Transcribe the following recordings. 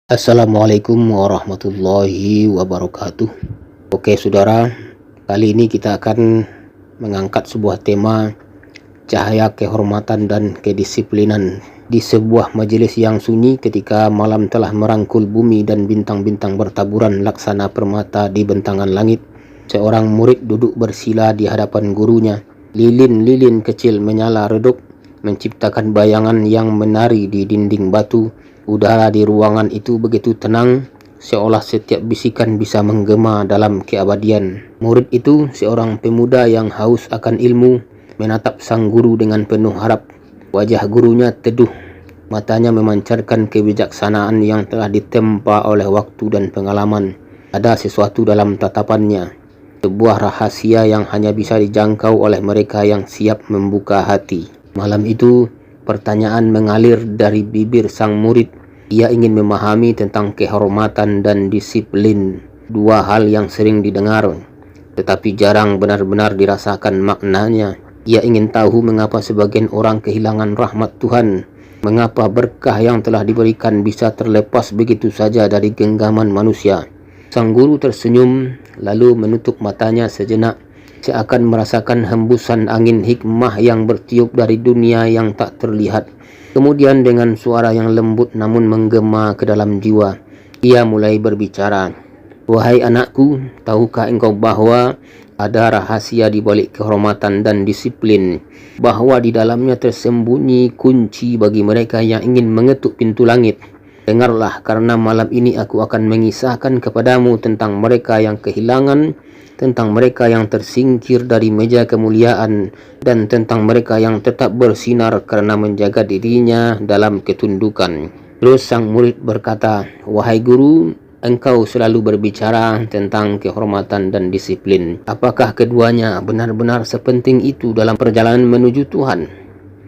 Assalamualaikum warahmatullahi wabarakatuh. Oke saudara, kali ini kita akan mengangkat sebuah tema cahaya kehormatan dan kedisiplinan. Di sebuah majelis yang sunyi ketika malam telah merangkul bumi dan bintang-bintang bertaburan laksana permata di bentangan langit, seorang murid duduk bersila di hadapan gurunya. Lilin-lilin kecil menyala redup, menciptakan bayangan yang menari di dinding batu. Udara di ruangan itu begitu tenang, seolah setiap bisikan bisa menggema dalam keabadian. Murid itu, seorang pemuda yang haus akan ilmu, menatap sang guru dengan penuh harap. Wajah gurunya teduh, matanya memancarkan kebijaksanaan yang telah ditempa oleh waktu dan pengalaman. Ada sesuatu dalam tatapannya, sebuah rahasia yang hanya bisa dijangkau oleh mereka yang siap membuka hati. Malam itu, pertanyaan mengalir dari bibir sang murid. Ia ingin memahami tentang kehormatan dan disiplin, dua hal yang sering didengar, tetapi jarang benar-benar dirasakan maknanya. Ia ingin tahu mengapa sebagian orang kehilangan rahmat Tuhan, mengapa berkah yang telah diberikan bisa terlepas begitu saja dari genggaman manusia. Sang guru tersenyum, lalu menutup matanya sejenak, seakan merasakan hembusan angin hikmah yang bertiup dari dunia yang tak terlihat. Kemudian dengan suara yang lembut namun menggema ke dalam jiwa, ia mulai berbicara. Wahai anakku, tahukah engkau bahwa ada rahasia di balik kehormatan dan disiplin, bahwa di dalamnya tersembunyi kunci bagi mereka yang ingin mengetuk pintu langit. Dengarlah, karena malam ini aku akan mengisahkan kepadamu tentang mereka yang kehilangan, tentang mereka yang tersingkir dari meja kemuliaan, dan tentang mereka yang tetap bersinar karena menjaga dirinya dalam ketundukan. Terus sang murid berkata, wahai guru, engkau selalu berbicara tentang kehormatan dan disiplin. Apakah keduanya benar-benar sepenting itu dalam perjalanan menuju Tuhan?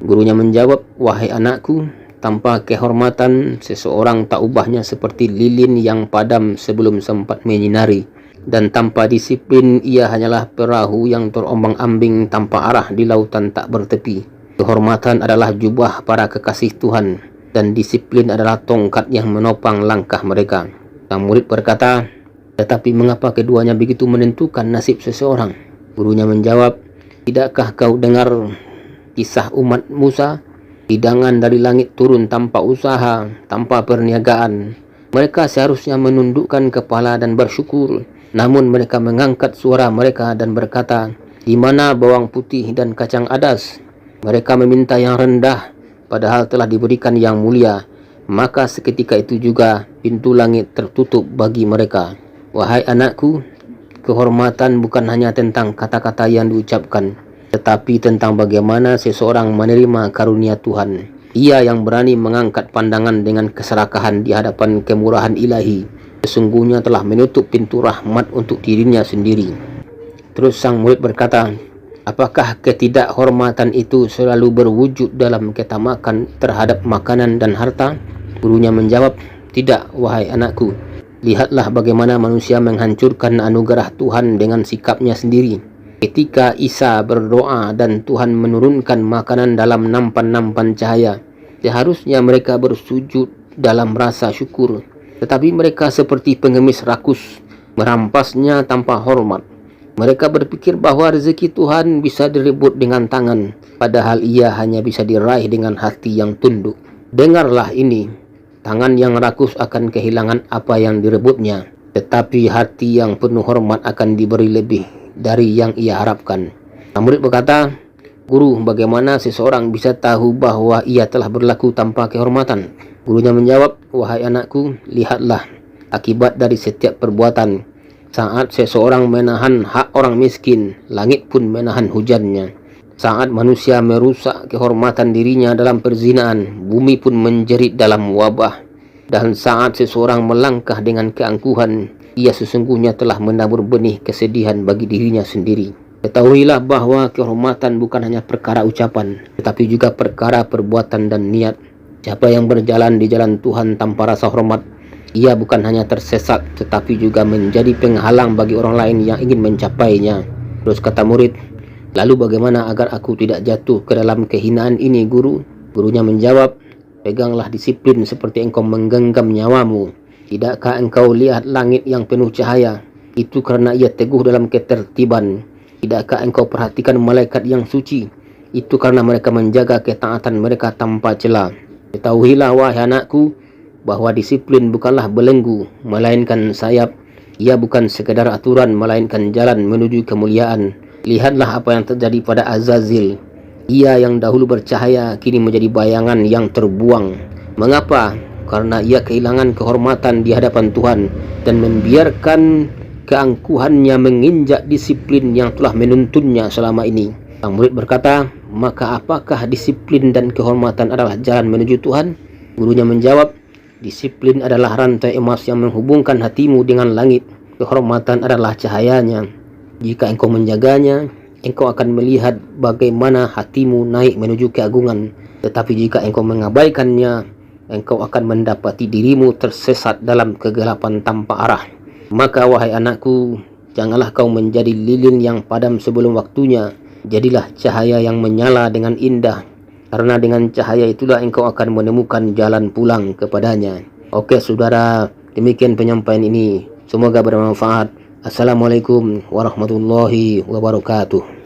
Gurunya menjawab, wahai anakku, tanpa kehormatan, seseorang tak ubahnya seperti lilin yang padam sebelum sempat menyinari. Dan tanpa disiplin, ia hanyalah perahu yang terombang-ambing tanpa arah di lautan tak bertepi. Kehormatan adalah jubah para kekasih Tuhan, dan disiplin adalah tongkat yang menopang langkah mereka. Sang murid berkata, tetapi mengapa keduanya begitu menentukan nasib seseorang? Gurunya menjawab, tidakkah kau dengar kisah umat Musa? Hidangan dari langit turun tanpa usaha, tanpa perniagaan. Mereka seharusnya menundukkan kepala dan bersyukur. Namun mereka mengangkat suara mereka dan berkata, di mana bawang putih dan kacang adas? Mereka meminta yang rendah, padahal telah diberikan yang mulia. Maka seketika itu juga pintu langit tertutup bagi mereka. Wahai anakku, kehormatan bukan hanya tentang kata-kata yang diucapkan, tetapi tentang bagaimana seseorang menerima karunia Tuhan. Ia yang berani mengangkat pandangan dengan keserakahan di hadapan kemurahan ilahi, sesungguhnya telah menutup pintu rahmat untuk dirinya sendiri. Terus sang murid berkata, apakah ketidakhormatan itu selalu berwujud dalam ketamakan terhadap makanan dan harta? Gurunya menjawab, tidak wahai anakku. Lihatlah bagaimana manusia menghancurkan anugerah Tuhan dengan sikapnya sendiri. Ketika Isa berdoa dan Tuhan menurunkan makanan dalam nampan-nampan cahaya, seharusnya mereka bersujud dalam rasa syukur. Tetapi mereka seperti pengemis rakus, merampasnya tanpa hormat. Mereka berpikir bahwa rezeki Tuhan bisa direbut dengan tangan, padahal ia hanya bisa diraih dengan hati yang tunduk. Dengarlah ini, tangan yang rakus akan kehilangan apa yang direbutnya, tetapi hati yang penuh hormat akan diberi lebih dari yang ia harapkan. Sang murid berkata, guru, bagaimana seseorang bisa tahu bahwa ia telah berlaku tanpa kehormatan? Gurunya menjawab, wahai anakku, lihatlah akibat dari setiap perbuatan. Saat seseorang menahan hak orang miskin, langit pun menahan hujannya. Saat manusia merusak kehormatan dirinya dalam perzinahan, bumi pun menjerit dalam wabah. Dan saat seseorang melangkah dengan keangkuhan, ia sesungguhnya telah menabur benih kesedihan bagi dirinya sendiri. Ketahuilah bahwa kehormatan bukan hanya perkara ucapan, tetapi juga perkara perbuatan dan niat. Siapa yang berjalan di jalan Tuhan tanpa rasa hormat, ia bukan hanya tersesat, tetapi juga menjadi penghalang bagi orang lain yang ingin mencapainya. Terus kata murid, lalu bagaimana agar aku tidak jatuh ke dalam kehinaan ini, guru? Gurunya menjawab, peganglah disiplin seperti engkau menggenggam nyawamu. Tidakkah engkau lihat langit yang penuh cahaya? Itu karena ia teguh dalam ketertiban. Tidakkah engkau perhatikan malaikat yang suci? Itu karena mereka menjaga ketaatan mereka tanpa cela. Ketahuilah wahai anakku, bahwa disiplin bukanlah belenggu, melainkan sayap. Ia bukan sekadar aturan, melainkan jalan menuju kemuliaan. Lihatlah apa yang terjadi pada Azazil. Ia yang dahulu bercahaya, kini menjadi bayangan yang terbuang. Mengapa? Karena ia kehilangan kehormatan di hadapan Tuhan dan membiarkan keangkuhannya menginjak disiplin yang telah menuntunnya selama ini. Sang murid berkata, maka apakah disiplin dan kehormatan adalah jalan menuju Tuhan? Gurunya menjawab, disiplin adalah rantai emas yang menghubungkan hatimu dengan langit. Kehormatan adalah cahayanya. Jika engkau menjaganya, engkau akan melihat bagaimana hatimu naik menuju keagungan. Tetapi jika engkau mengabaikannya, engkau akan mendapati dirimu tersesat dalam kegelapan tanpa arah. Maka wahai anakku, janganlah kau menjadi lilin yang padam sebelum waktunya. Jadilah cahaya yang menyala dengan indah, karena dengan cahaya itulah engkau akan menemukan jalan pulang kepadanya. Oke saudara, demikian penyampaian ini. Semoga bermanfaat. Assalamualaikum warahmatullahi wabarakatuh.